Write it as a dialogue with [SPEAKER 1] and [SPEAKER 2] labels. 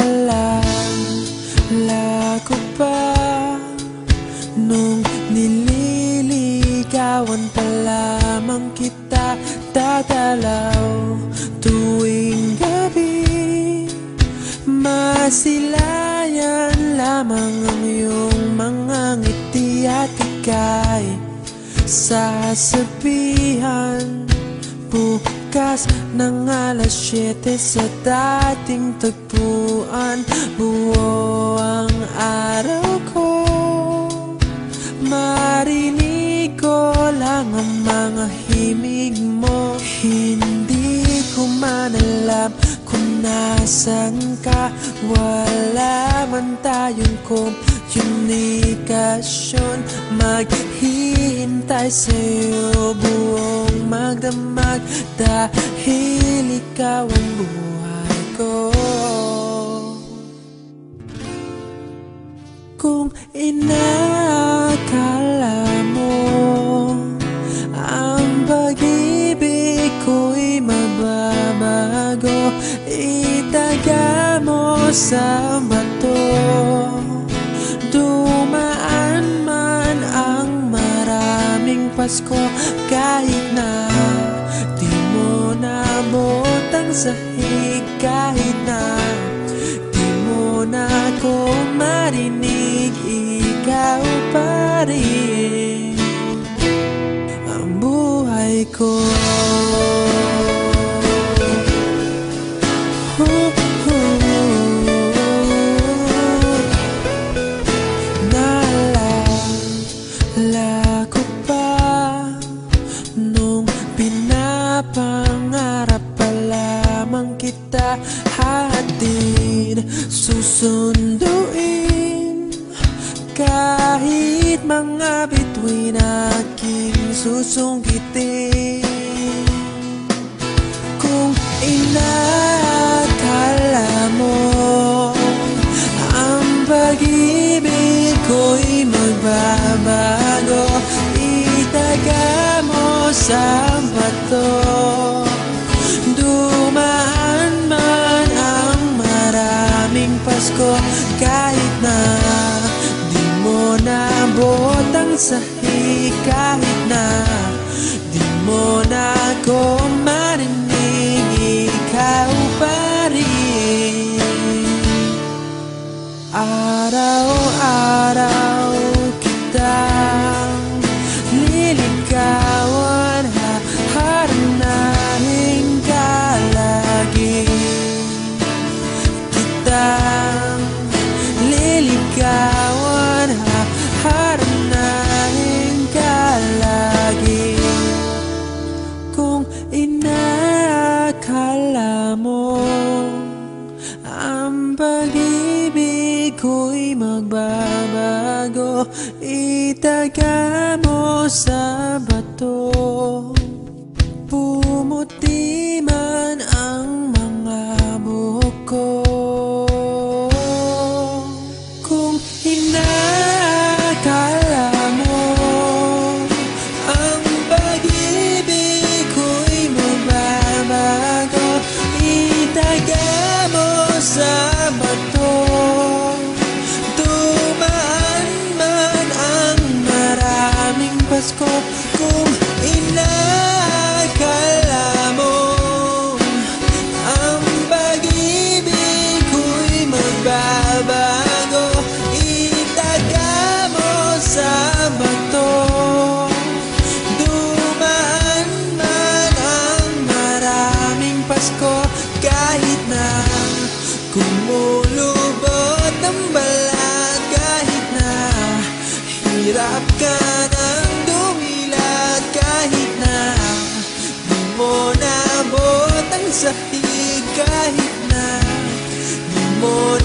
[SPEAKER 1] Naalala ko pa nung nililigawan pa lamang kita, dadalaw tuwing gabi. Masilayan lamang ang iyong mga ngiti at ika'y sasabihan bukas ng alas 7 sa dating tagpuan. Buo ang araw ko, marinig ko lang ang mga himig mo. Hindi ko man alam kung nasan ka, wala man tayong komunikasyon. Maghihintay sa'yo buong magdamag dahil ikaw ang buhay ko. Kung inakala mo ang pag-ibig ko'y mababago, itaga mo sa bato. Dumaan man ang maraming Pasko, kahit na di mo naabot ang sahig, kahit na di mo na ako marinig, ikaw pa rin ang buhay ko. Naalala ko pa nung pinapangarap pa lamang kita, hatid susunduin kahit mga bituin aking susungkitin. Kung inakala mo ang pag-ibig ko'y magbabago, itaga mo sa bato. Dumaan man ang maraming Pasko, kahit na di mo naabot ang sahig, kahit na di mo na ako marinig, ikaw pa rin. Araw-araw kitang liligawan, haharanahin ka lagi. Kitang liligawan, haharanahin ka lagi. Kung inakala mo ang pag-ibig ko'y magbabago, itaga mo sa bato. Pumuti man ang mga buhok ko. Kung inakala mo ang pag-ibig ko'y magbabago, itaga mo sa bato. Dumaan man ang maraming Pasko, kung inakala mo ang pag-ibig ko'y magbabago, itaga mo sa bato. Dumaan man ang maraming Pasko, kahit na kumulubot ang balat, kahit na hirap ka ng dumilat, kahit na di mo naabot ang sahig, kahit na di mo